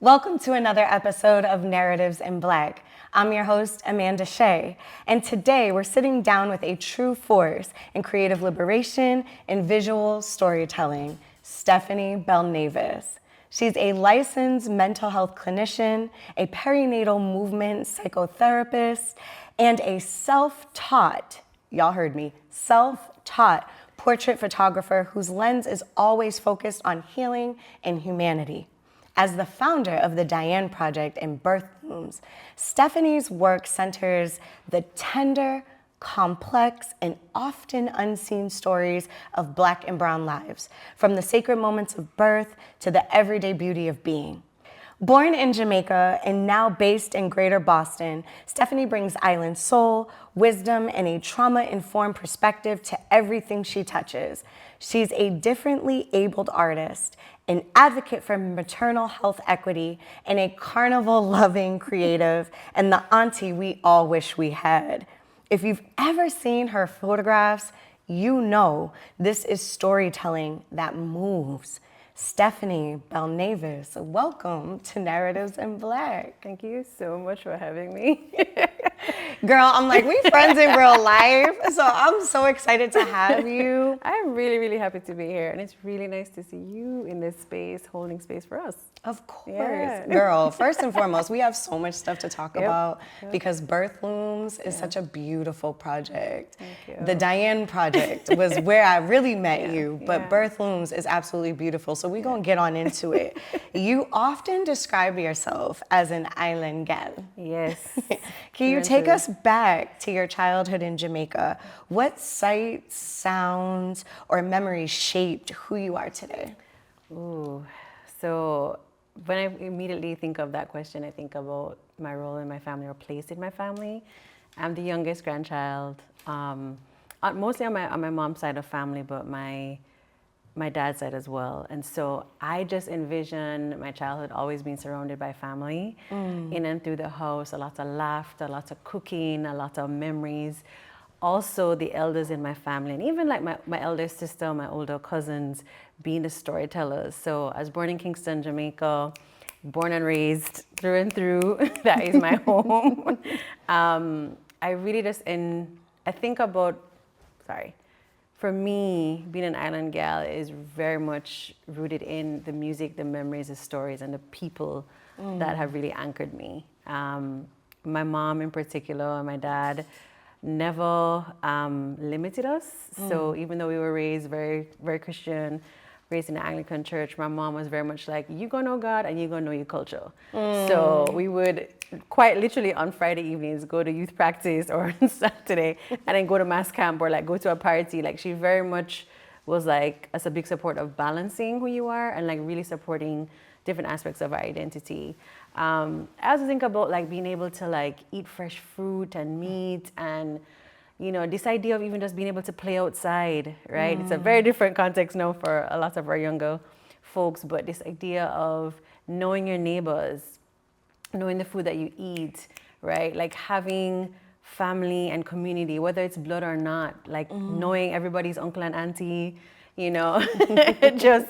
Welcome to another episode of Narratives in Black. I'm your host, Amanda Shea, and today we're sitting down with a true force in creative liberation and visual storytelling, Stefanie Belnavis. She's a licensed mental health clinician, a perinatal movement psychotherapist, and a self-taught, y'all heard me, self-taught portrait photographer whose lens is always focused on healing and humanity. As the founder of the Diane Project and Birth Blooms, Stefanie's work centers the tender, complex, and often unseen stories of Black and Brown lives, from the sacred moments of birth to the everyday beauty of being. Born in Jamaica and now based in Greater Boston, Stefanie brings island soul, wisdom, and a trauma-informed perspective to everything she touches. She's a differently abled artist, an advocate for maternal health equity, and a carnival-loving creative, and the auntie we all wish we had. If you've ever seen her photographs, you know this is storytelling that moves. Stefanie Belnavis, welcome to Narratives in Black. Thank you so much for having me. Girl, I'm like, we friends in real life, so I'm so excited to have you. I'm really, really happy to be here, and it's really nice to see you in this space, holding space for us. Of course. Yeah. Girl, first and foremost, we have so much stuff to talk about Yep. because Birth Blooms is such a beautiful project. Thank you. The Diane Project was where I really met you, but Yeah. Birth Blooms is absolutely beautiful, so we're going to get on into it. You often describe yourself as an island gal. Yes. Can you take us back to your childhood in Jamaica? What sights, sounds, or memories shaped who you are today? Ooh. So when I immediately think of that question, I think about my role in my family or place in my family. I'm the youngest grandchild, mostly on my mom's side of family, but my dad's side as well. And so I just envision my childhood always being surrounded by family, in and through the house, a lot of laughter, a lot of cooking, a lot of memories. Also the elders in my family, and even like my elder sister, my older cousins, being the storytellers. So I was born in Kingston, Jamaica, born and raised through and through. That is my home. I really I think about, for me, being an island gal is very much rooted in the music, the memories, the stories, and the people that have really anchored me. My mom in particular, and my dad, never limited us. So even though we were raised very, very Christian, raised in the Anglican church, my mom was very much like, you gonna know God and you gonna know your culture. So we would quite literally on Friday evenings go to youth practice or on Saturday and then go to mass camp or like go to a party. Like she very much was like as a big support of balancing who you are and like really supporting different aspects of our identity. I also think about like being able to like eat fresh fruit and meat and, you know, this idea of even just being able to play outside, right? It's a very different context now for a lot of our younger folks, but this idea of knowing your neighbors, knowing the food that you eat, right? Like having family and community, whether it's blood or not, like knowing everybody's uncle and auntie, you know, just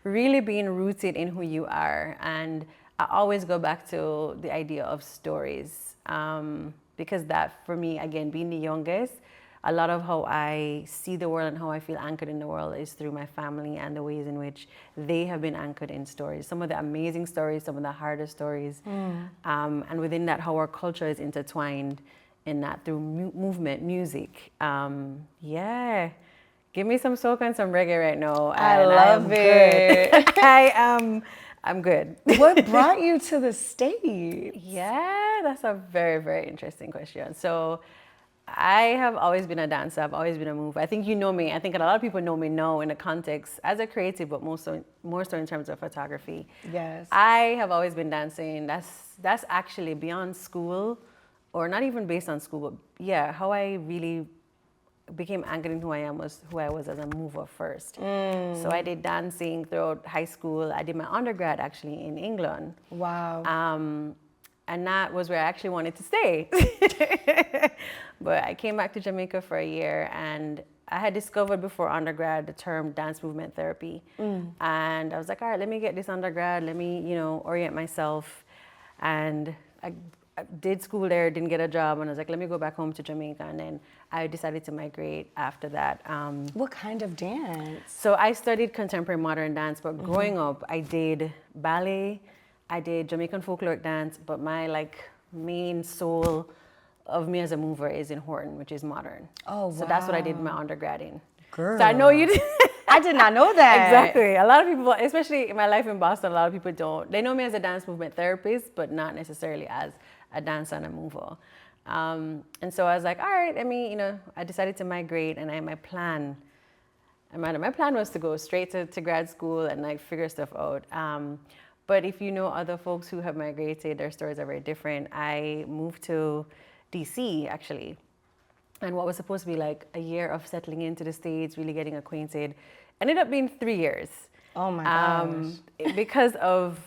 really being rooted in who you are. And I always go back to the idea of stories, because that, for me, again, being the youngest, a lot of how I see the world and how I feel anchored in the world is through my family and the ways in which they have been anchored in stories. Some of the amazing stories, some of the harder stories. And within that, how our culture is intertwined in that through movement, music. Yeah. Give me some soca and some reggae right now. I love it. I'm good. What brought you to the States? Yeah, that's a very, very interesting question. So I have always been a dancer. I've always been a mover. I think you know me. I think a lot of people know me now in the context as a creative, but more so in terms of photography. Yes. I have always been dancing. That's actually beyond school, or not even based on school, but yeah, how I really became anchored in who I am was who I was as a mover first. So I did dancing throughout high school. I did my undergrad actually in England. Wow. And that was where I actually wanted to stay. But I came back to Jamaica for a year and I had discovered before undergrad the term dance movement therapy. And I was like, all right, let me get this undergrad. Let me, orient myself. And I did school there, didn't get a job. And I was like, let me go back home to Jamaica. And then I decided to migrate after that. What kind of dance? So I studied contemporary modern dance, but growing up, I did ballet, I did Jamaican folkloric dance, but my main soul of me as a mover is in Horton, which is modern. Oh, wow. So that's what I did my undergrad in. Girl. So I know you did. I did not know that. Exactly. A lot of people, especially in my life in Boston, a lot of people don't. They know me as a dance movement therapist, but not necessarily as a dancer and a mover. And so I was like, all right, I decided to migrate, and my plan was to go straight to grad school and figure stuff out. But if you know other folks who have migrated, their stories are very different. I moved to DC actually. And what was supposed to be a year of settling into the States, really getting acquainted, ended up being 3 years. Oh my gosh. Because of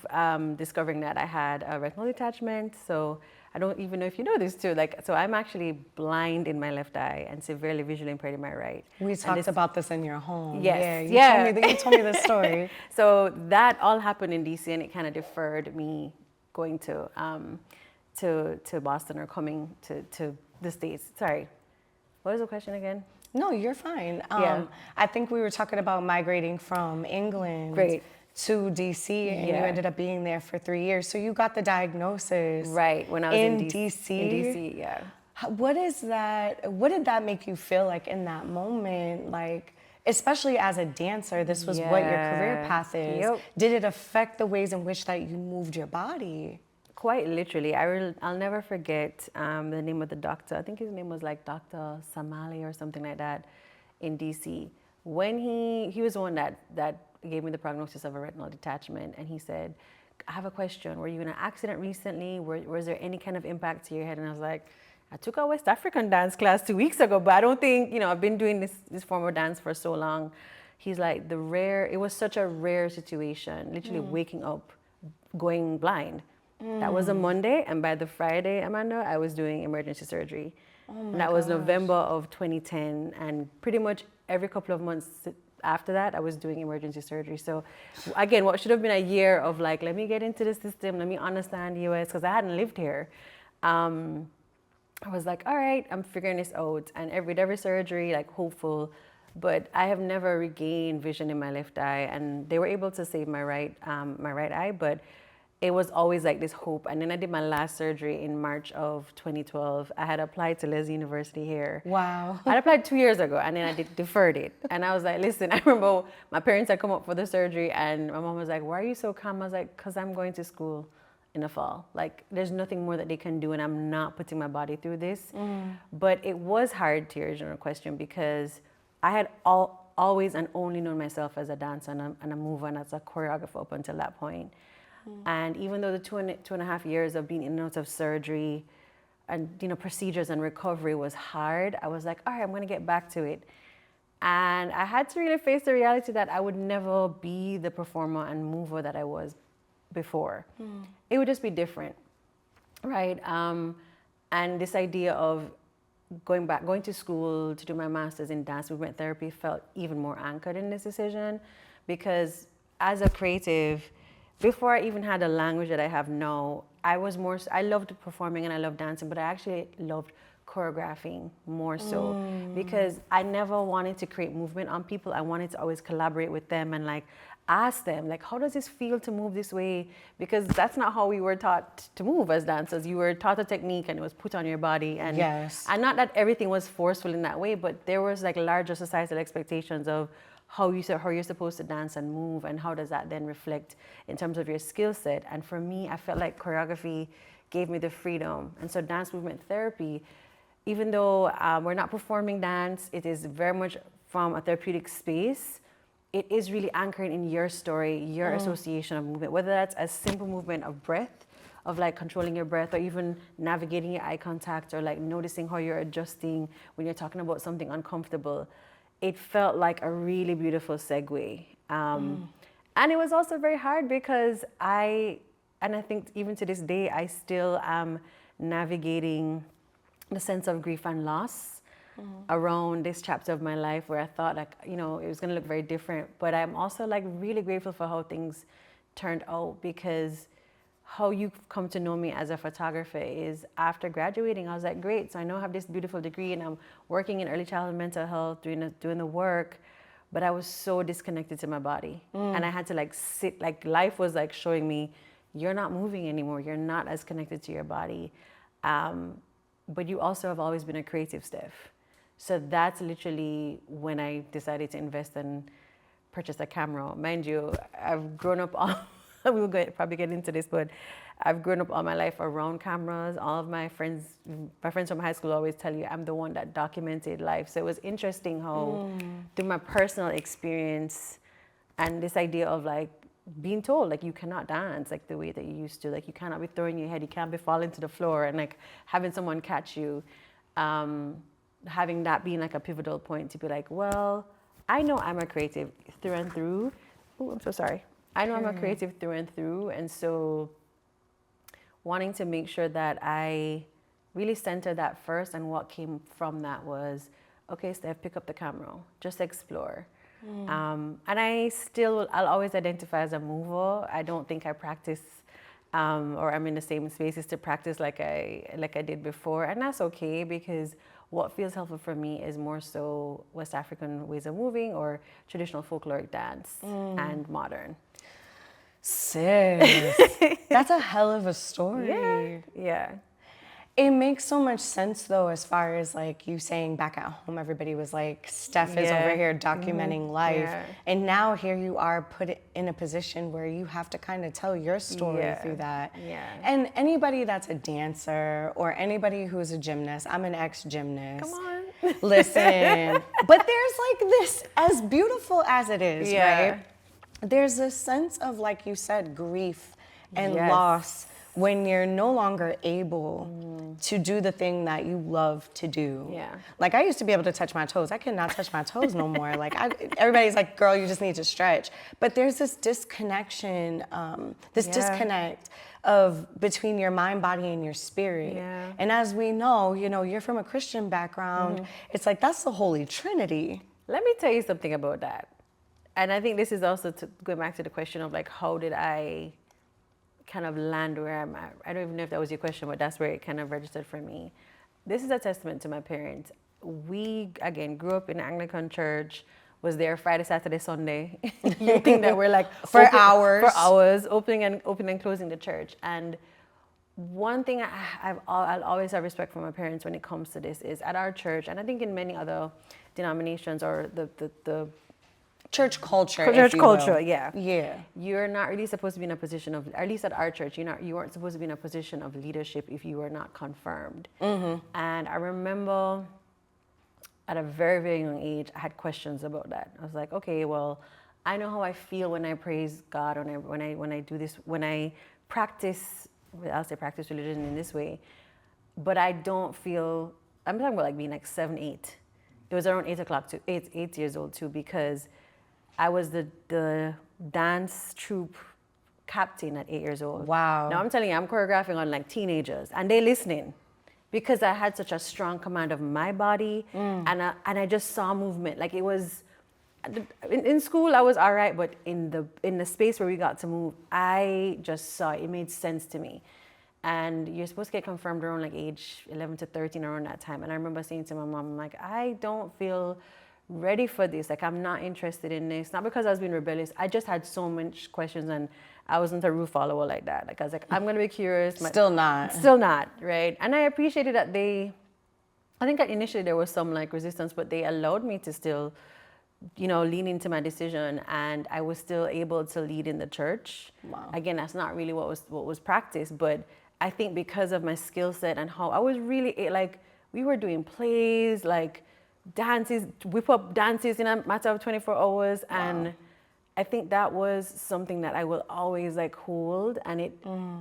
discovering that I had a retinal detachment. So I don't even know if you know this too. So I'm actually blind in my left eye and severely visually impaired in my right. We talked about this in your home. Yes. Yeah, you told me this story. So that all happened in DC, and it kind of deferred me going to Boston or coming to the States. Sorry. What was the question again? No, you're fine. Yeah. I think we were talking about migrating from England to DC, and you ended up being there for 3 years. So you got the diagnosis when I was in DC. In DC, yeah. What is that? What did that make you feel like in that moment? Especially as a dancer, this was what your career path is. Yep. Did it affect the ways in which that you moved your body? Quite literally. I'll never forget the name of the doctor. I think his name was Dr. Samali or something like that in DC. When he was the one that gave me the prognosis of a retinal detachment, and he said, I have a question. Were you in an accident recently? Was there any kind of impact to your head? And I was like, I took a West African dance class 2 weeks ago, but I don't think, I've been doing this form of dance for so long. He's like, it was such a rare situation, literally waking up, going blind. That was a Monday, and by the Friday, Amanda, I was doing emergency surgery. And that was November of 2010, and pretty much every couple of months after that, I was doing emergency surgery. So again, what should have been a year of let me get into the system, let me understand the US, because I hadn't lived here. I was like, all right, I'm figuring this out. And with every surgery, hopeful, but I have never regained vision in my left eye, and they were able to save my right eye, but it was always this hope. And then I did my last surgery in March of 2012. I had applied to Leslie University here. Wow. I applied 2 years ago, and then I deferred it. And I was like, listen, I remember my parents had come up for the surgery, and my mom was like, why are you so calm? I was like, because I'm going to school in the fall. There's nothing more that they can do, and I'm not putting my body through this. But it was hard, to your original question, because I had always and only known myself as a dancer and a mover and as a choreographer up until that point. And even though the two and a half years of being in and out of surgery and procedures and recovery was hard, I was like, all right, I'm going to get back to it. And I had to really face the reality that I would never be the performer and mover that I was before. It would just be different, right? And this idea of going to school to do my master's in dance movement therapy felt even more anchored in this decision, because as a creative, before I even had the language that I have now, I loved performing and I loved dancing, but I actually loved choreographing more so, because I never wanted to create movement on people. I wanted to always collaborate with them and ask them, how does this feel to move this way? Because that's not how we were taught to move as dancers. You were taught a technique and it was put on your body. And, and not that everything was forceful in that way, but there was larger societal expectations of how you're supposed to dance and move, and how does that then reflect in terms of your skill set. And for me, I felt like choreography gave me the freedom. And so dance movement therapy, even though we're not performing dance, it is very much from a therapeutic space. It is really anchored in your story, your association of movement, whether that's a simple movement of breath, of controlling your breath, or even navigating your eye contact, or noticing how you're adjusting when you're talking about something uncomfortable. It felt like a really beautiful segue. And it was also very hard because I think even to this day, I still am navigating the sense of grief and loss. around this chapter of my life where I thought like, you know, it was going to look very different. But I'm also like really grateful for how things turned out, because how you've come to know me as a photographer is after graduating, I was like, great. So I know I have this beautiful degree and I'm working in early childhood mental health, doing the work, but I was so disconnected to my body. And I had to like sit, like life was like showing me, you're not moving anymore. You're not as connected to your body. But you also have always been a creative, Steph. So that's literally when I decided to invest and purchase a camera. Mind you, I've grown up all, we'll probably get into this, but I've grown up all my life around cameras. All of my friends from high school always tell you I'm the one that documented life. So it was interesting how through my personal experience and this idea of like being told like you cannot dance like the way that you used to, like you cannot be throwing your head, you can't be falling to the floor, and like having someone catch you, having that being like a pivotal point to be like, well, I know I'm a creative through and through. Oh, I'm so sorry. I know I'm a creative through and through, and so wanting to make sure that I really centered that first, and what came from that was, okay, Steph, pick up the camera, just explore. And I'll always identify as a mover. I don't think I practice or I'm in the same spaces to practice like I did before, and that's okay, because what feels helpful for me is more so West African ways of moving or traditional folkloric dance and modern. Sis, that's a hell of a story. Yeah. It makes so much sense though, as far as like you saying back at home, everybody was like, Steph is over here documenting life. Yeah. And now here you are put in a position where you have to kind of tell your story through that. Yeah. And anybody that's a dancer or anybody who's a gymnast, I'm an ex-gymnast. Come on. Listen, but there's like this, as beautiful as it is, right? There's a sense of, like you said, grief and loss when you're no longer able to do the thing that you love to do. Yeah. Like I used to be able to touch my toes. I cannot touch my toes no more. Like everybody's like, girl, you just need to stretch. But there's this disconnection, disconnect of between your mind, body, and your spirit. Yeah. And as we know, you know, you're from a Christian background. It's like, that's the Holy Trinity. Let me tell you something about that. And I think this is also going back to the question of like, how did I kind of land where I'm at? I don't even know if that was your question, but that's where it kind of registered for me. This is a testament to my parents. We, again, grew up in an Anglican church, was there Friday, Saturday, Sunday. You think that we're like For hours, opening and closing the church. And one thing I'll always have respect for my parents when it comes to this is at our church, and I think in many other denominations or the church culture. Yeah. You're not really supposed to be in a position of, at least at our church, you weren't supposed to be in a position of leadership if you were not confirmed. And I remember at a very, very young age, I had questions about that. I was like, okay, well, I know how I feel when I praise God, when I do this, when I practice, I'll say practice religion in this way, but I don't feel, I'm talking about like being like 7, 8. It was around 8 years old too, because I was the dance troupe captain at 8 years old. Wow. Now I'm telling you, I'm choreographing on like teenagers and they're listening because I had such a strong command of my body and I just saw movement. Like it was, in school I was all right, but in the space where we got to move, I just saw it made sense to me. And you're supposed to get confirmed around like age 11 to 13 around that time. And I remember saying to my mom, I'm like, I don't feel ready for this. Like, I'm not interested in this. Not because I was being rebellious. I just had so much questions and I wasn't a rule follower like that. Like, I was like, I'm going to be curious. Still not, right? And I appreciated that I think initially there was some like resistance, but they allowed me to still, lean into my decision, and I was still able to lead in the church. Wow. Again, that's not really what was practiced, but I think because of my skill set and how I was really like, we were doing plays, like dances, whip up dances in a matter of 24 hours. Wow. And I think that was something that I will always like hold, and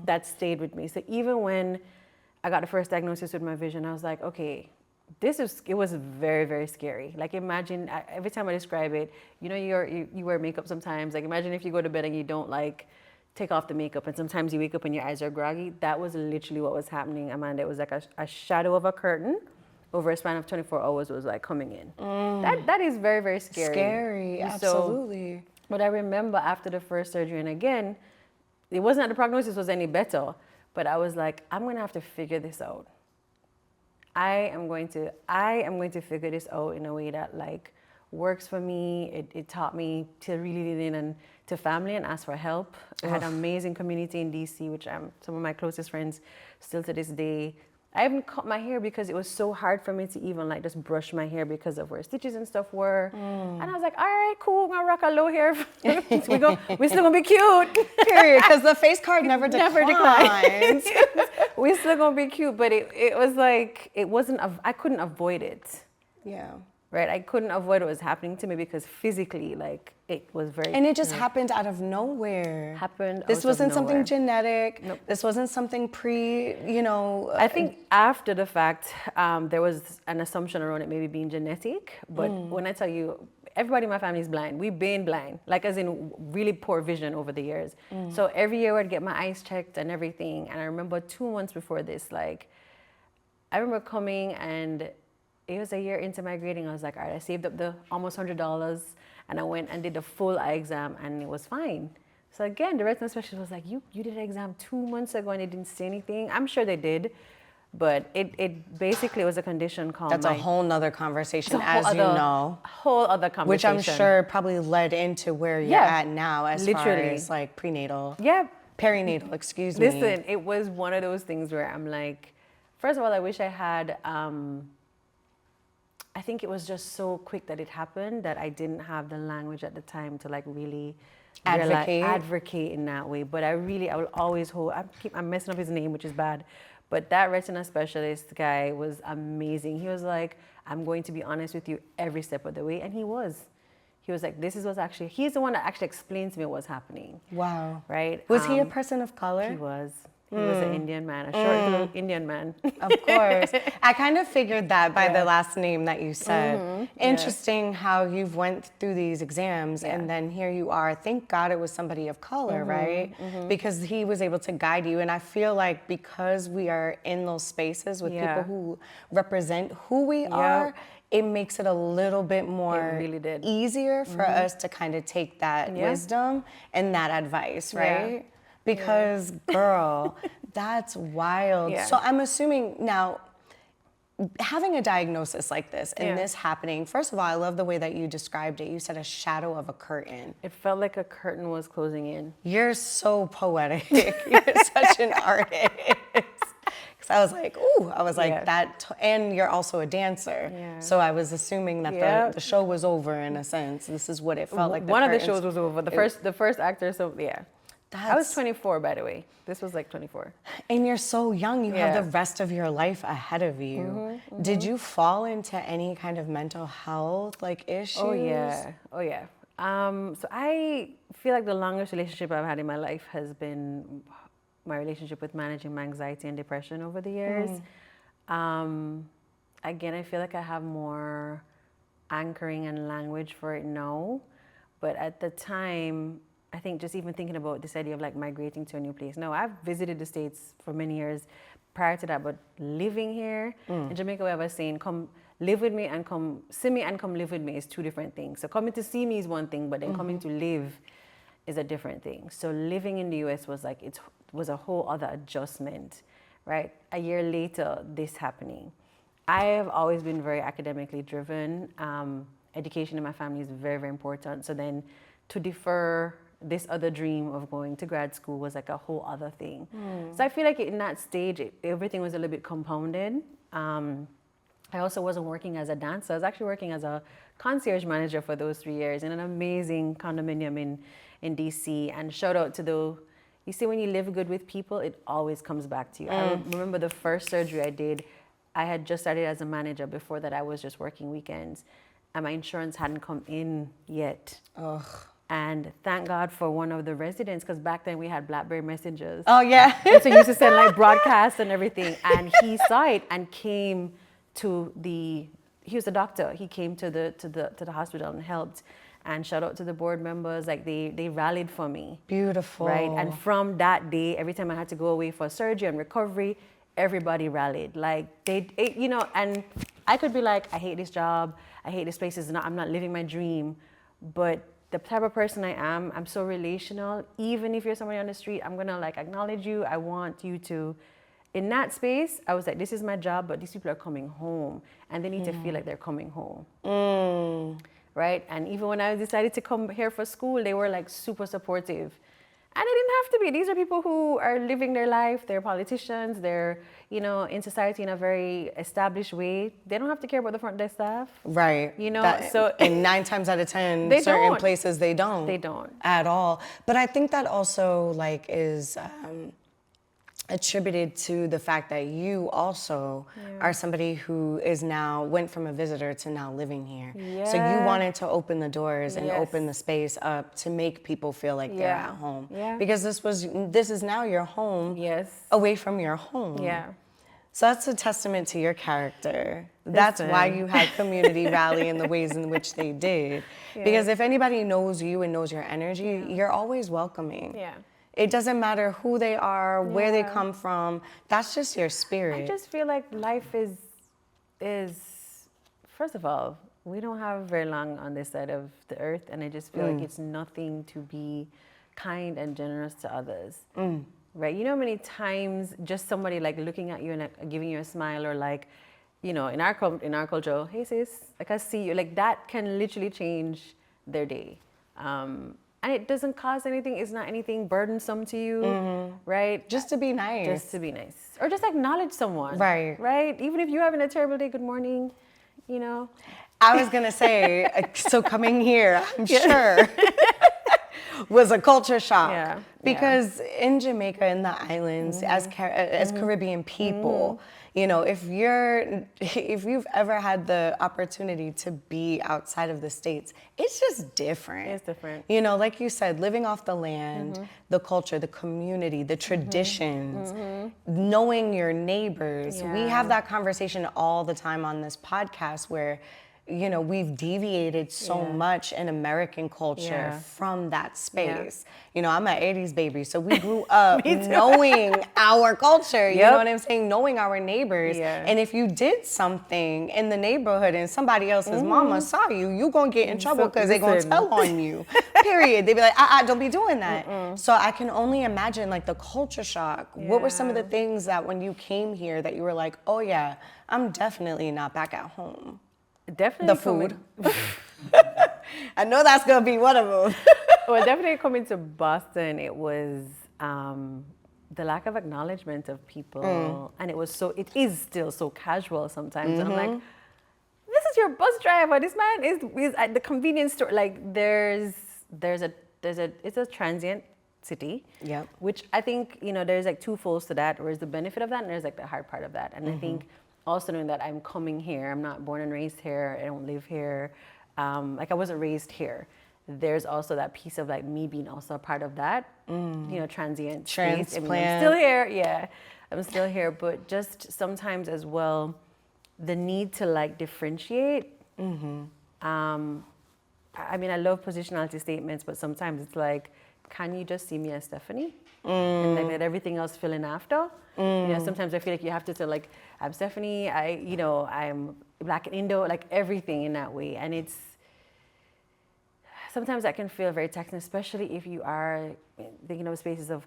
that stayed with me. So even when I got the first diagnosis with my vision, I was like, okay, it was very, very scary. Like imagine, every time I describe it, you wear makeup sometimes. Like imagine if you go to bed and you don't like take off the makeup, and sometimes you wake up and your eyes are groggy. That was literally what was happening, Amanda. It was like a shadow of a curtain, over a span of 24 hours was like coming in. That is very, very scary. Scary, absolutely. But I remember after the first surgery, and again, it wasn't that the prognosis was any better, but I was like, I'm gonna have to figure this out. I am going to figure this out in a way that like works for me. It taught me to really lean in and to family and ask for help. I had an amazing community in DC, which I'm some of my closest friends still to this day. I haven't cut my hair because it was so hard for me to even like just brush my hair because of where stitches and stuff were. And I was like, all right, cool, I'm gonna rock a low hair. We're still gonna be cute. Period, because the face card never declines. We're still gonna be cute, but it was like, I couldn't avoid it. Yeah. Right, I couldn't avoid what was happening to me because physically, like, it was very... And it just happened out of nowhere. This wasn't something genetic. Nope. This wasn't something I think after the fact, there was an assumption around it maybe being genetic. But when I tell you, everybody in my family is blind. We've been blind, like as in really poor vision over the years. So every year I'd get my eyes checked and everything. And I remember 2 months before this, like, I remember coming and it was a year into my grading. I was like, all right, I saved up the almost $100 and I went and did the full eye exam and it was fine. So again, the retina specialist was like, you did an exam 2 months ago and they didn't say anything. I'm sure they did, but it basically was a condition called... That's a whole nother conversation, as you know. Whole other conversation. Which I'm sure probably led into where you're at now as far as like prenatal. Yeah. Perinatal, excuse me. Listen, it was one of those things where I'm like, first of all, I wish I had... I think it was just so quick that it happened that I didn't have the language at the time to like really advocate in that way. But I will always hold, I'm messing up his name, which is bad. But that retina specialist guy was amazing. He was like, I'm going to be honest with you every step of the way. And he was. He was like, this is what's actually, he's the one that actually explains to me what's happening. Wow. Right? Was he a person of color? He was. He was an Indian man, a short little Indian man. Of course. I kind of figured that by the last name that you said. Interesting how you've went through these exams and then here you are. Thank God it was somebody of color, right? Because he was able to guide you. And I feel like because we are in those spaces with people who represent who we are, it makes it a little bit more easier for us to kind of take that wisdom and that advice, right? Because, girl, that's wild. So I'm assuming now, having a diagnosis like this and this happening, first of all, I love the way that you described it. You said a shadow of a curtain. It felt like a curtain was closing in. You're so poetic. You're such an artist. Because I was like, ooh, that. And you're also a dancer. So I was assuming that the show was over in a sense. This is what it felt like. One of the shows was over. The first actor, so yeah. I was 24, by the way. This was like 24. And you're so young. You have the rest of your life ahead of you. Did you fall into any kind of mental health like issues? Oh yeah. So I feel like the longest relationship I've had in my life has been my relationship with managing my anxiety and depression over the years. Again, I feel like I have more anchoring and language for it now. But at the time, I think just even thinking about this idea of like migrating to a new place. No, I've visited the States for many years prior to that, but living here in Jamaica, we have a saying, come live with me and come see me and come live with me is two different things. So coming to see me is one thing, but then coming to live is a different thing. So living in the US was like, it was a whole other adjustment, right? A year later, this happening. I have always been very academically driven. Education in my family is very, very important. So then to defer this other dream of going to grad school was like a whole other thing. So I feel like in that stage, everything was a little bit compounded. I also wasn't working as a dancer. I was actually working as a concierge manager for those 3 years in an amazing condominium in DC. And shout out to you see when you live good with people, it always comes back to you. I remember the first surgery I did, I had just started as a manager. Before that, I was just working weekends. And my insurance hadn't come in yet. Ugh. And thank God for one of the residents, because back then we had BlackBerry messengers. Oh yeah. And so he used to send like broadcasts and everything. And he saw it and came to he was a doctor. He came to the hospital and helped. And shout out to the board members, like they rallied for me. Beautiful. Right. And from that day, every time I had to go away for surgery and recovery, everybody rallied. Like and I could be like, I hate this job, I hate this place, I'm not living my dream. But the type of person I am, I'm so relational. Even if you're somebody on the street, I'm gonna like acknowledge you. I want you to, in that space, I was like, this is my job, but these people are coming home and they need to feel like they're coming home. Right? And even when I decided to come here for school, they were like super supportive. And it didn't have to be. These are people who are living their life. They're politicians. They're, you know, in society in a very established way. They don't have to care about the front desk staff. Right. You know, so and 9 times out of 10, they certain don't. places they don't. They don't at all. But I think that also like is attributed to the fact that you also are somebody who is now went from a visitor to now living here. So you wanted to open the doors and open the space up to make people feel like they're at home. Because this is now your home away from your home. So that's a testament to your character. That's why you had community rally in the ways in which they did. Because if anybody knows you and knows your energy, you're always welcoming. It doesn't matter who they are, where they come from. That's just your spirit. I just feel like life is first of all, we don't have very long on this side of the earth, and I just feel like it's nothing to be kind and generous to others. Right? You know how many times just somebody like looking at you and like, giving you a smile, or like, you know, in our culture, hey sis, like I see you, like that can literally change their day. And it doesn't cost anything. It's not anything burdensome to you, right? Just to be nice. Just to be nice. Or just acknowledge someone. Right. Right? Even if you're having a terrible day, good morning, you know. I was going to say, so coming here, I'm sure, was a culture shock. Because in Jamaica, in the islands, as Caribbean people, you know, if you've ever had the opportunity to be outside of the States, it's just different. It's different. You know, like you said, living off the land, the culture, the community, the traditions, knowing your neighbors. We have that conversation all the time on this podcast where, you know, we've deviated so much in American culture from that space. You know, I'm an 80s baby, so we grew up knowing our culture, you know what I'm saying? Knowing our neighbors. And if you did something in the neighborhood and somebody else's mama saw you, you gonna get in trouble because they're gonna tell on you, period. They'd be like, don't be doing that. So I can only imagine like the culture shock. What were some of the things that when you came here that you were like, oh yeah, I'm definitely not back at home? Definitely the food. I know that's gonna be one of them. Well, definitely coming to Boston, it was the lack of acknowledgement of people, and it is still so casual sometimes. And I'm like, this is your bus driver. This man is at the convenience store. Like it's a transient city. Which I think, you know, there's like two folds to that. There's the benefit of that, and there's like the hard part of that. And I think also knowing that I'm coming here, I'm not born and raised here, I don't live here, like I wasn't raised here. There's also that piece of like me being also a part of that, you know, transient space. I mean, I'm still here, I'm still here, but just sometimes as well, the need to like differentiate. I mean, I love positionality statements, but sometimes it's like, can you just see me as Stefanie? And like let everything else fill in after? You know, sometimes I feel like you have to like, I'm Stefanie, I'm Black and Indo, like everything in that way. And it's, sometimes that can feel very taxing, especially if you are thinking of spaces of,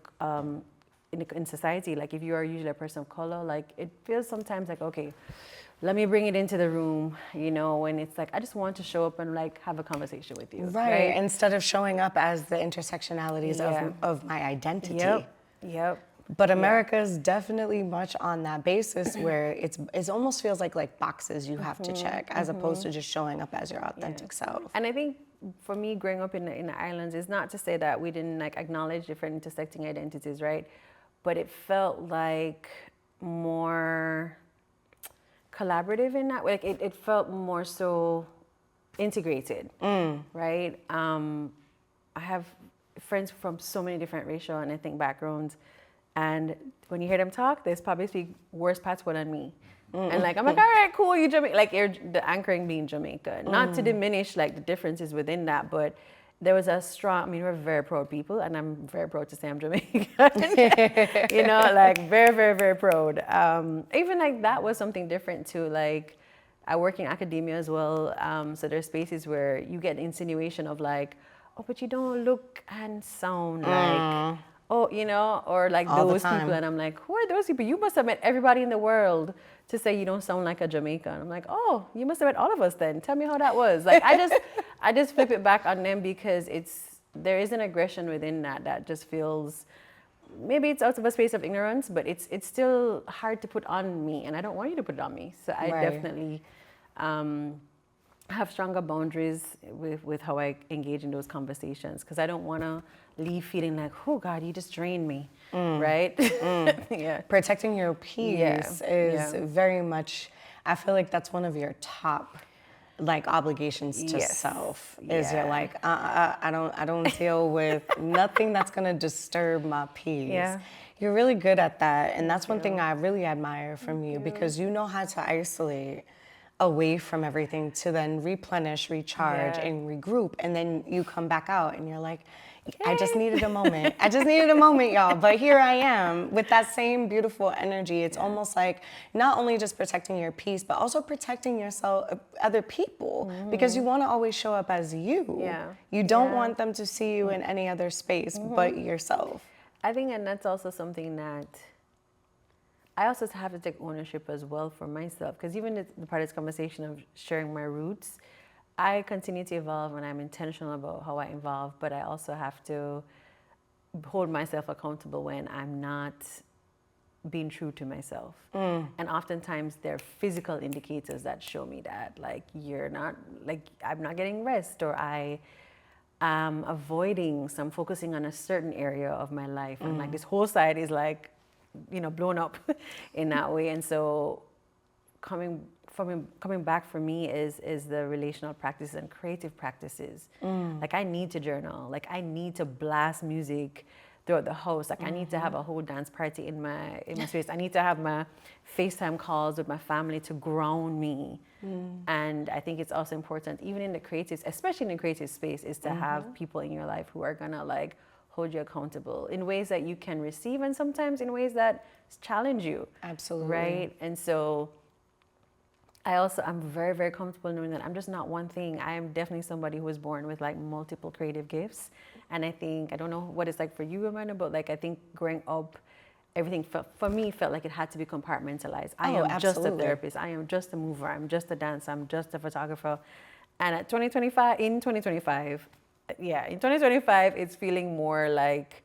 in society, like if you are usually a person of color, like it feels sometimes like, okay, let me bring it into the room, you know, when it's like, I just want to show up and like have a conversation with you. Right. Instead of showing up as the intersectionalities of my identity. But America is definitely much on that basis where it almost feels like boxes you have to check as opposed to just showing up as your authentic self. And I think for me, growing up in the islands is not to say that we didn't like acknowledge different intersecting identities, right? But it felt like more collaborative in that way. Like it felt more so integrated, right? I have friends from so many different racial and ethnic backgrounds, and when you hear them talk, they probably speak worse patois than me. And like, I'm like, all right, cool, you Jamaican, like you're the anchoring being Jamaica. Not to diminish like the differences within that, but there was a strong, I mean, we're very proud people, and I'm very proud to say I'm Jamaican. You know, like very, very, very proud. Even like that was something different too. Like I work in academia as well. So there's spaces where you get insinuation of like, oh, but you don't look and sound like, oh, you know, or like All the those people. time. And I'm like, who are those people? You must have met everybody in the world to say you don't sound like a Jamaican. I'm like, oh, you must have met all of us then. Tell me how that was. Like, I just flip it back on them because there is an aggression within that just feels, maybe it's out of a space of ignorance, but it's still hard to put on me, and I don't want you to put it on me. So I Right. definitely have stronger boundaries with how I engage in those conversations, because I don't want to leave feeling like, oh God, you just drained me, right? Yeah. Protecting your peace is very much, I feel like that's one of your top like obligations to Yes. self, is you're Yeah. like, I don't deal with nothing that's gonna disturb my peace. Yeah. You're really good at that, and that's one thing I really admire from you, because you know how to isolate away from everything to then replenish, recharge, Yeah. and regroup, and then you come back out and you're like, I just needed a moment. I just needed a moment, y'all. But here I am with that same beautiful energy. It's almost like not only just protecting your peace, but also protecting yourself, other people, because you want to always show up as you. Yeah. You don't Yeah. want them to see you in any other space but yourself. I think, and that's also something that I also have to take ownership as well for myself, because even the part of this conversation of sharing my roots, I continue to evolve and I'm intentional about how I evolve, but I also have to hold myself accountable when I'm not being true to myself. And oftentimes there are physical indicators that show me that, like, I'm not getting rest, or I am avoiding, so I'm focusing on a certain area of my life, and like this whole side is like, you know, blown up in that way. And so coming back for me is the relational practices and creative practices. Like, I need to journal. Like, I need to blast music throughout the house. Like, I need to have a whole dance party in my space. I need to have my FaceTime calls with my family to ground me. And I think it's also important, even in the creative, especially in the creative space, is to have people in your life who are gonna like hold you accountable in ways that you can receive, and sometimes in ways that challenge you. Absolutely. Right? And so I'm very, very comfortable knowing that I'm just not one thing. I am definitely somebody who was born with like multiple creative gifts. And I don't know what it's like for you, Amanda, but like, I think growing up, everything for me felt like it had to be compartmentalized. I am just a absolutely. therapist. I am just a mover. I'm just a dancer. I'm just a photographer. And in 2025, it's feeling more like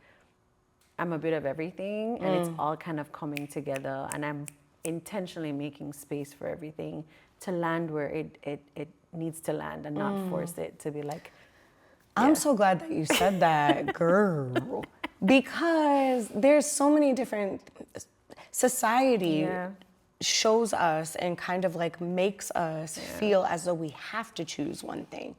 I'm a bit of everything, and it's all kind of coming together, and I'm intentionally making space for everything to land where it needs to land, and not force it to be like. I'm so glad that you said that, girl, because there's so many different society Yeah. shows us and kind of like makes us feel as though we have to choose one thing.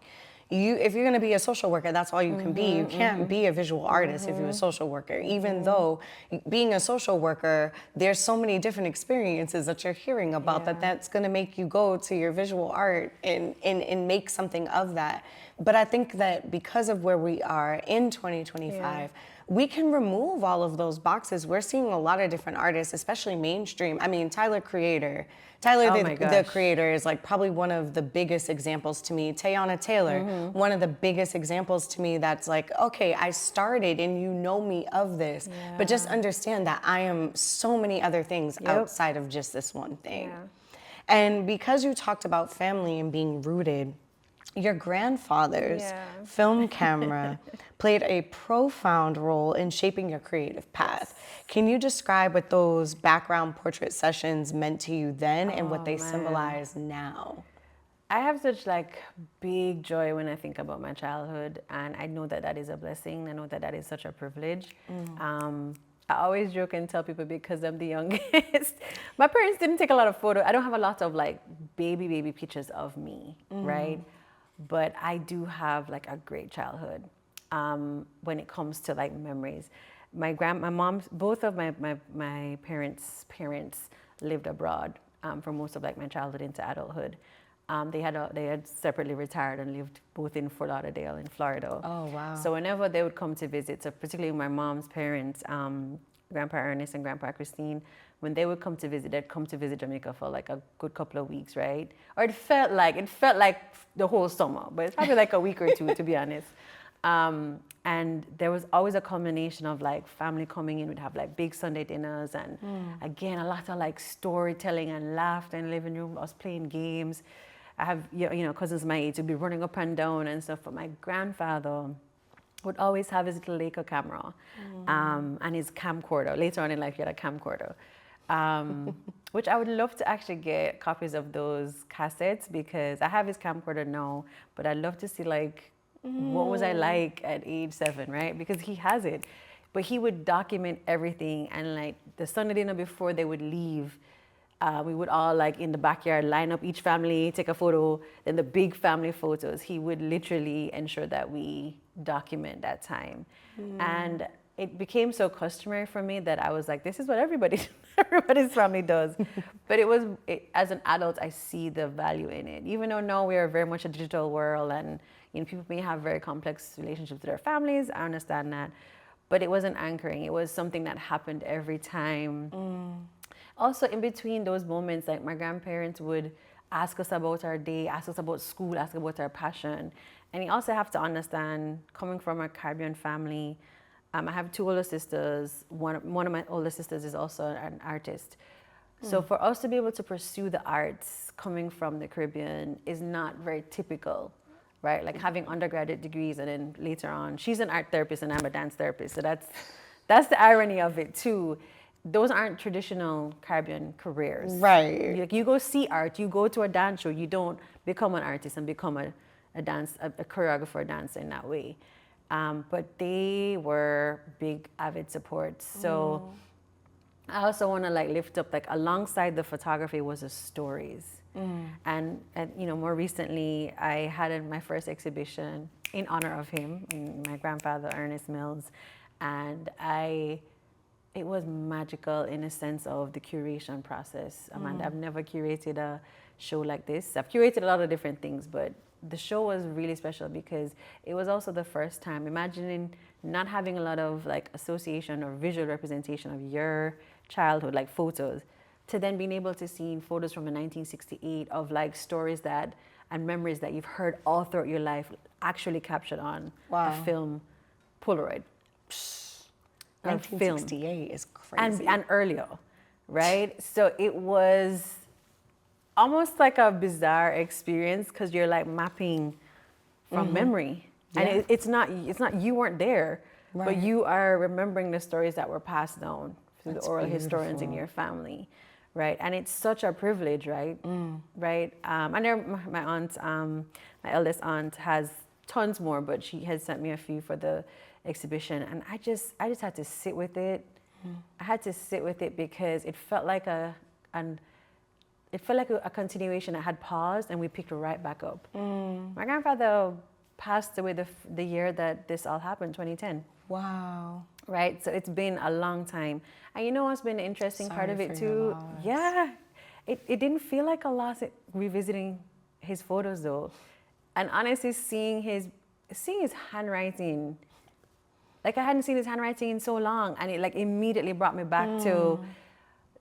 If you're gonna be a social worker, that's all you can be. You can't be a visual artist if you're a social worker, even though being a social worker, there's so many different experiences that you're hearing about that's gonna make you go to your visual art and make something of that. But I think that because of where we are in 2025, we can remove all of those boxes. We're seeing a lot of different artists, especially mainstream. I mean, Tyler, the Creator, is like probably one of the biggest examples to me. Tayana Taylor, one of the biggest examples to me, that's like, okay, I started and you know me of this, but just understand that I am so many other things outside of just this one thing. And because you talked about family and being rooted, your grandfather's film camera played a profound role in shaping your creative path. Can you describe what those background portrait sessions meant to you then and what they symbolize now? I have such like big joy when I think about my childhood, and I know that is a blessing. I know that is such a privilege. I always joke and tell people, because I'm the youngest, my parents didn't take a lot of photos. I don't have a lot of like baby pictures of me, right? But I do have like a great childhood when it comes to like memories. Both of my parents' lived abroad for most of like my childhood into adulthood. They had separately retired and lived both in Fort Lauderdale in Florida. Oh, wow. So whenever they would come to visit, so particularly my mom's parents, Grandpa Ernest and Grandpa Christine, when they would come to visit, they'd come to visit Jamaica for like a good couple of weeks, right? Or it felt like the whole summer, but it's probably like a week or two, to be honest. And there was always a combination of like family coming in. We'd have like big Sunday dinners, and again, a lot of like storytelling and laughter in the living room, us playing games. I have, cousins my age would be running up and down and stuff. But my grandfather would always have his little Leica camera and his camcorder. Later on in life, he had a camcorder, which I would love to actually get copies of those cassettes, because I have his camcorder now, but I'd love to see like, what was I like at age 7, right? Because he has it. But he would document everything, and like the Sunday dinner before they would leave, we would all like in the backyard line up each family, take a photo, then the big family photos. He would literally ensure that we document that time. And it became so customary for me that I was like, this is what everybody's family does. But as an adult, I see the value in it. Even though now we are very much a digital world, and people may have very complex relationships with their families, I understand that. But it wasn't anchoring. It was something that happened every time. Also, in between those moments, like my grandparents would ask us about our day, ask us about school, ask about our passion. And you also have to understand, coming from a Caribbean family, I have 2 older sisters. One of my older sisters is also an artist. So for us to be able to pursue the arts coming from the Caribbean is not very typical, right? Like having undergraduate degrees, and then later on, she's an art therapist and I'm a dance therapist. So that's the irony of it too. Those aren't traditional Caribbean careers. Right. Like you go see art, you go to a dance show, you don't become an artist and become a choreographer, dancer in that way. But they were big avid supports. So I also want to like lift up, like alongside the photography was the stories. And more recently, I had my first exhibition in honor of him, my grandfather, Ernest Mills. And it was magical in a sense of the curation process. Amanda, I've never curated a show like this. I've curated a lot of different things, but the show was really special because it was also the first time, imagining not having a lot of like association or visual representation of your childhood, like photos, to then being able to see photos from 1968 of like stories and memories that you've heard all throughout your life actually captured on a film Polaroid. 1968 is crazy. And earlier, right? So it was almost like a bizarre experience, because you're like mapping from memory. Yeah. And it's not you weren't there, but you are remembering the stories that were passed down through the oral historians in your family, right? And it's such a privilege, right? Right? I know my aunt, my eldest aunt, has tons more, but she had sent me a few for the exhibition, and I just had to sit with it. I had to sit with it because it felt like a continuation that had paused, and we picked right back up. My grandfather passed away the year that this all happened, 2010. Wow. Right, so it's been a long time. And you know what's been the interesting part of it too? Yeah, it didn't feel like a loss revisiting his photos though. And honestly, seeing his handwriting, like I hadn't seen his handwriting in so long, and it like immediately brought me back to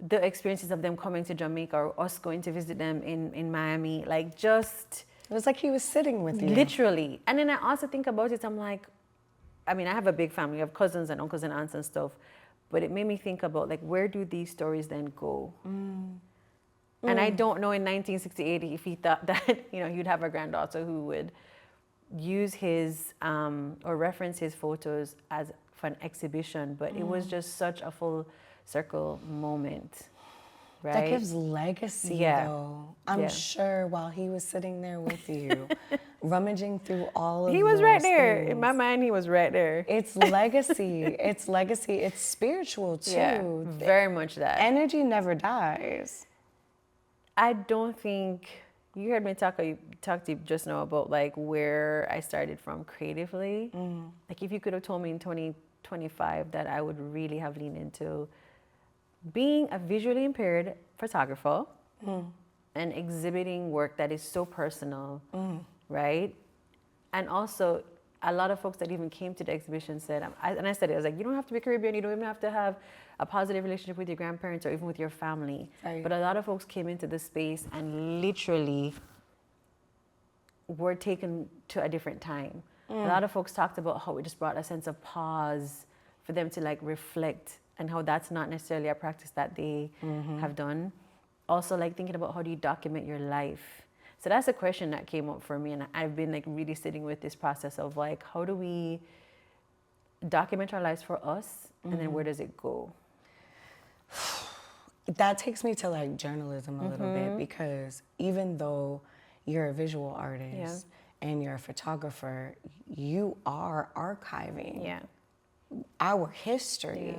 the experiences of them coming to Jamaica, or us going to visit them in Miami. Like just... It was like he was sitting with you. Literally. And then I also think about it, I'm like, I mean, I have a big family of cousins and uncles and aunts and stuff, but it made me think about like, where do these stories then go? And I don't know in 1968 if he thought that, he'd have a granddaughter who would use his, or reference his photos for an exhibition, but it was just such a full circle moment. Right? That gives legacy, though. I'm sure while he was sitting there with you, rummaging through all of he was right there. things, in my mind, he was right there. It's legacy. It's legacy. It's spiritual, too. Yeah, very much that. Energy never dies. I don't think... You heard me talk to you just now about like where I started from creatively. Like if you could have told me in 2025 that I would really have leaned into being a visually impaired photographer and exhibiting work that is so personal, right? And also a lot of folks that even came to the exhibition said, and I said it, I was like, you don't have to be Caribbean, you don't even have to have a positive relationship with your grandparents or even with your family. Right. But a lot of folks came into this space and literally were taken to a different time. A lot of folks talked about how it just brought a sense of pause for them to like reflect, and how that's not necessarily a practice that they have done. Also, like thinking about how do you document your life. So that's a question that came up for me, and I've been like really sitting with this process of like, how do we document our lives for us, and then where does it go? That takes me to like journalism a little bit, because even though you're a visual artist and you're a photographer, you are archiving our history,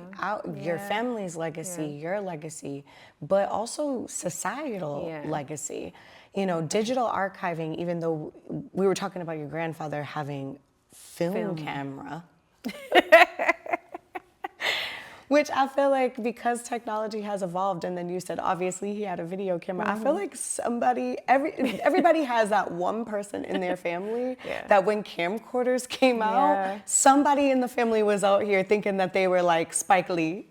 your family's legacy, your legacy, but also societal legacy. You know, digital archiving, even though we were talking about your grandfather having film camera, which I feel like because technology has evolved, and then you said obviously he had a video camera, I feel like everybody has that one person in their family that when camcorders came out, somebody in the family was out here thinking that they were like Spike Lee.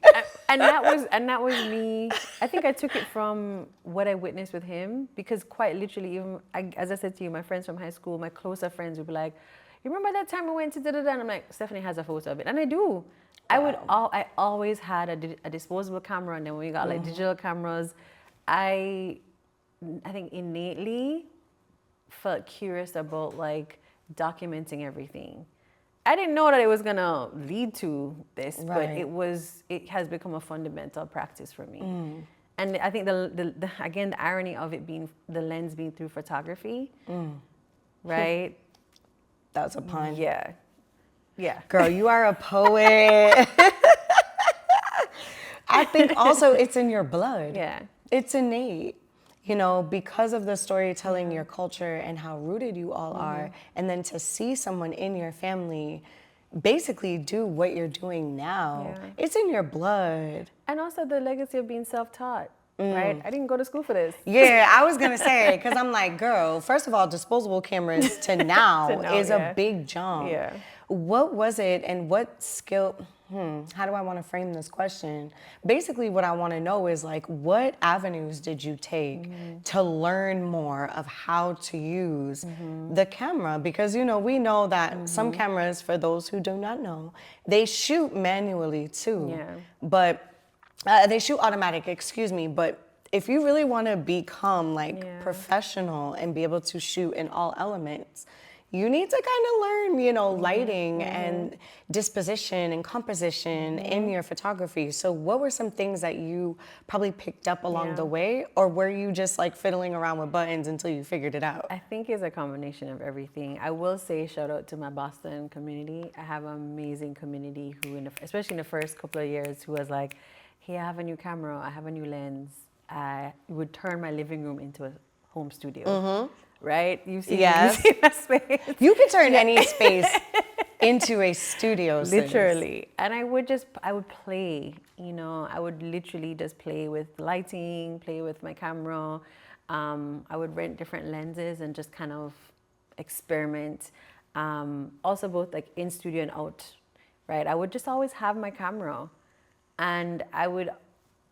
and that was me. I think I took it from what I witnessed with him, because quite literally, even as I said to you, my friends from high school, my closer friends would be like, you remember that time we went to da-da-da? And I'm like, Stefanie has a photo of it. And I do. I always had a disposable camera, and then when we got like digital cameras, I think innately felt curious about like documenting everything. I didn't know that it was gonna lead to this, but it has become a fundamental practice for me. And I think the irony of it being the lens being through photography, right? That was a pun. Yeah. Girl, you are a poet. I think also it's in your blood. Yeah. It's innate, you know, because of the storytelling, your culture, and how rooted you all are. And then to see someone in your family basically do what you're doing now, it's in your blood. And also the legacy of being self-taught. Right? I didn't go to school for this. Yeah, I was gonna say, because I'm like, girl, first of all, disposable cameras to now is a big jump. Yeah. What was it, and what skill, how do I want to frame this question? Basically, what I want to know is like, what avenues did you take to learn more of how to use the camera? Because, you know, we know that some cameras, for those who do not know, they shoot manually too. Yeah. But they shoot automatic, excuse me, but if you really want to become like professional and be able to shoot in all elements, you need to kind of learn, you know, lighting and disposition and composition in your photography. So what were some things that you probably picked up along the way, or were you just like fiddling around with buttons until you figured it out? I think it's a combination of everything. I will say shout out to my Boston community. I have an amazing community who, especially in the first couple of years, who was like, hey, I have a new camera, I have a new lens. I would turn my living room into a home studio. Right? You see that space. You can turn any space into a studio. Literally. And I would play, you know, I would literally just play with lighting, play with my camera. I would rent different lenses and just kind of experiment. Also both like in studio and out, right? I would just always have my camera, and I would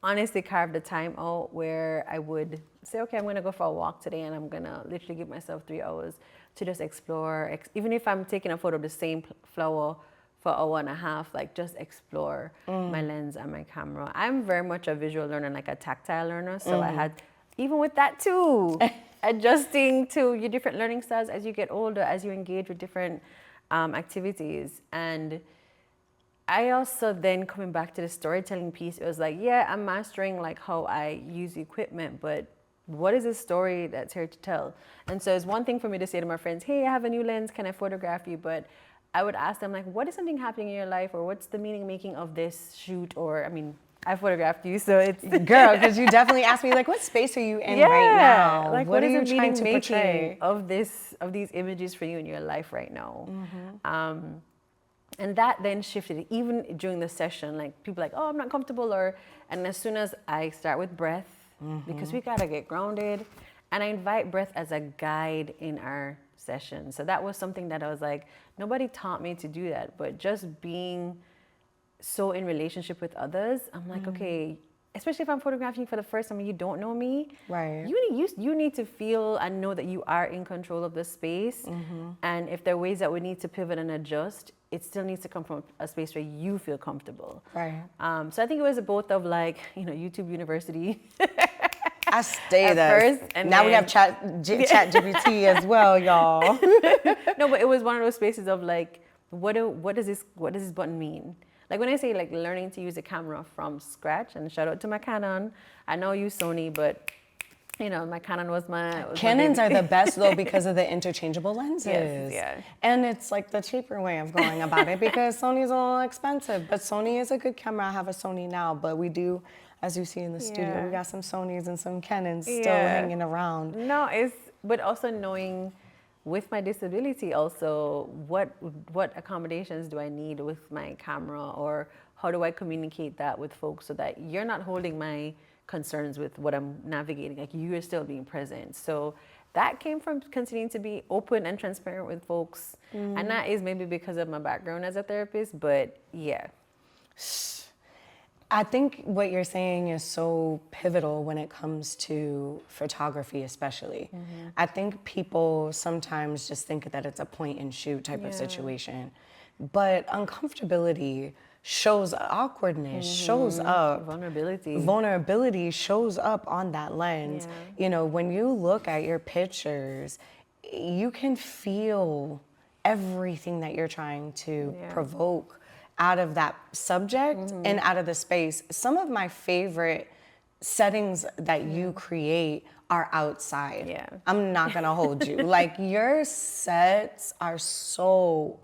honestly carve the time out where I would say, okay, I'm going to go for a walk today, and I'm going to literally give myself 3 hours to just explore. Even if I'm taking a photo of the same flower for an hour and a half, like just explore my lens and my camera. I'm very much a visual learner, like a tactile learner. So I had, even with that too, adjusting to your different learning styles as you get older, as you engage with different activities. And I also then, coming back to the storytelling piece, it was like, yeah, I'm mastering like how I use the equipment, but what is the story that's here to tell? And so it's one thing for me to say to my friends, hey, I have a new lens, can I photograph you? But I would ask them like, what is something happening in your life, or what's the meaning making of this shoot? Or, I mean, I photographed you, so it's... Girl, because you definitely asked me like, what space are you in right now? Like, what are is you the trying to meaning portray? making of these images for you in your life right now? And that then shifted, even during the session, like people like, oh, I'm not comfortable, and as soon as I start with breath, because we gotta get grounded, and I invite breath as a guide in our session. So that was something that I was like, nobody taught me to do that, but just being so in relationship with others, I'm like, okay, especially if I'm photographing for the first time and you don't know me, right? You need to feel and know that you are in control of the space. And if there are ways that we need to pivot and adjust, it still needs to come from a space where you feel comfortable. Right. So I think it was both of like, YouTube University. I stay At there. first, and now we then- have chat GPT as well, y'all. No, but it was one of those spaces of like, what does this button mean? Like when I say like learning to use a camera from scratch, and shout out to my Canon. I know I use Sony, but my Canon was my Canons are the best though because of the interchangeable lenses. Yes, yeah. And it's like the cheaper way of going about it because Sony's a little expensive, but Sony is a good camera. I have a Sony now, but we do, as you see in the studio, we got some Sonys and some Canons still hanging around. No, but also knowing with my disability also what accommodations do I need with my camera, or how do I communicate that with folks so that you're not holding my concerns with what I'm navigating, like you're still being present. So that came from continuing to be open and transparent with folks. And that is maybe because of my background as a therapist, but yeah. I think what you're saying is so pivotal when it comes to photography, especially. I think people sometimes just think that it's a point and shoot type of situation, but uncomfortability shows awkwardness, shows up. Vulnerability shows up on that lens. When you look at your pictures, you can feel everything that you're trying to provoke out of that subject and out of the space. Some of my favorite settings that you create are outside. I'm not gonna hold you. Like your sets are so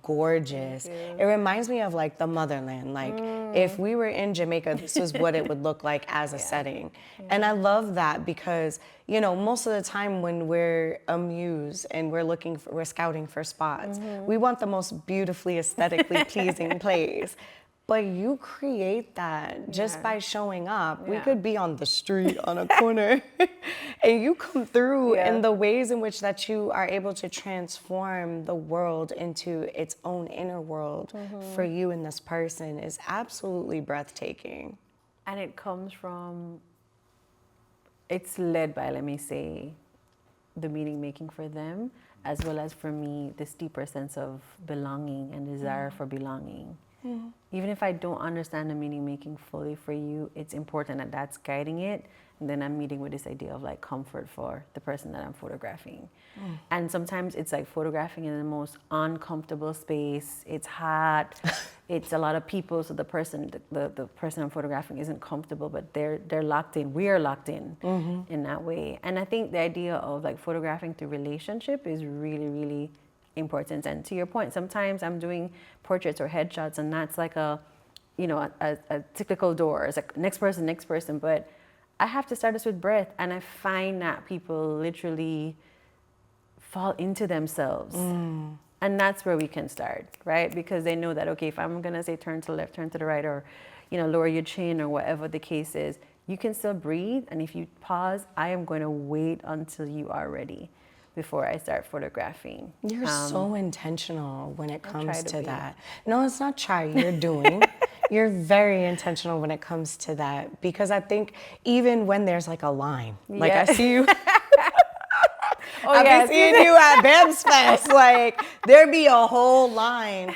gorgeous. It reminds me of like the motherland. Like if we were in Jamaica, this is what it would look like as a setting. And I love that because, most of the time when we're amused and we're scouting for spots, we want the most beautifully aesthetically pleasing place. But you create that just by showing up. We could be on the street on a corner and you come through in the ways in which that you are able to transform the world into its own inner world for you and this person is absolutely breathtaking. And it's led by, let me say, the meaning making for them, as well as for me, this deeper sense of belonging and desire for belonging. Even if I don't understand the meaning making fully for you, it's important that that's guiding it. And then I'm meeting with this idea of like comfort for the person that I'm photographing. And sometimes it's like photographing in the most uncomfortable space. It's hot. It's a lot of people. So the person I'm photographing isn't comfortable, but they're locked in. We are locked in that way. And I think the idea of like photographing through relationship is really, really important. And to your point, sometimes I'm doing portraits or headshots and that's like a cyclical door. It's like next person. But I have to start this with breath. And I find that people literally fall into themselves. And that's where we can start, right? Because they know that, okay, if I'm going to say turn to the left, turn to the right, or, lower your chin or whatever the case is, you can still breathe. And if you pause, I am going to wait until you are ready before I start photographing. You're so intentional when it comes to that. No, it's not try, you're doing. You're very intentional when it comes to that because I think even when there's like a line, like I see you. I've been seeing you at Babs Fest, like there be a whole line.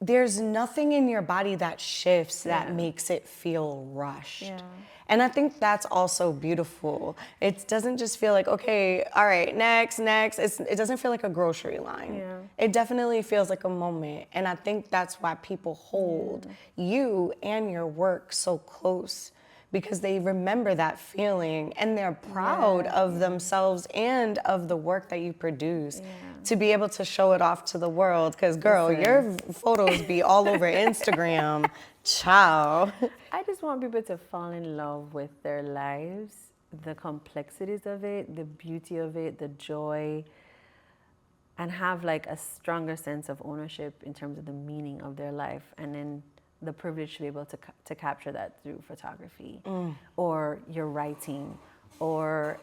There's nothing in your body that shifts that makes it feel rushed. And I think that's also beautiful. It doesn't just feel like, okay, all right, next. It doesn't feel like a grocery line. It definitely feels like a moment. And I think that's why people hold you and your work so close because they remember that feeling and they're proud of themselves and of the work that you produce to be able to show it off to the world. Because, girl, your photos be all over Instagram. Ciao. I just want people to fall in love with their lives, the complexities of it, the beauty of it, the joy, and have like a stronger sense of ownership in terms of the meaning of their life. And then the privilege to be able to capture that through photography or your writing or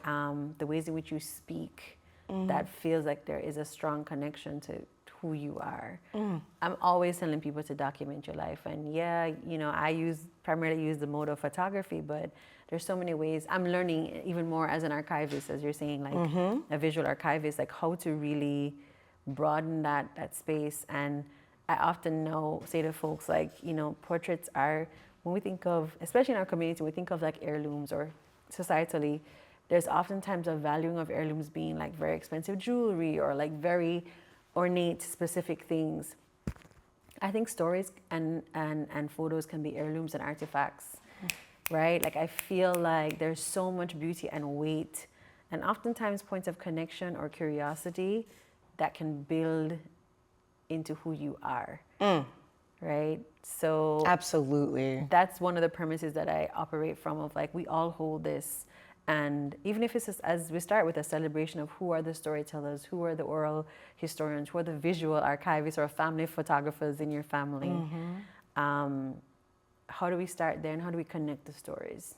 the ways in which you speak. that feels like there is a strong connection to who you are. I'm always telling people to document your life. And yeah, you know, I primarily use the mode of photography, but there's so many ways. I'm learning even more as an archivist, as you're saying, like a visual archivist, like how to really broaden that space. And I often say to folks, like, you know, portraits are, when we think of, especially in our community, we think of like heirlooms, or societally, there's oftentimes a valuing of heirlooms being like very expensive jewelry or like very ornate specific things. I think stories and photos can be heirlooms and artifacts, right? Like, I feel like there's so much beauty and weight and oftentimes points of connection or curiosity that can build into who you are, right? So Absolutely. that's one of the premises that I operate from, of like, we all hold this. And even if it's just, as we start with a celebration of who are the storytellers, who are the oral historians, who are the visual archivists or family photographers in your family, how do we start there, and how do we connect the stories?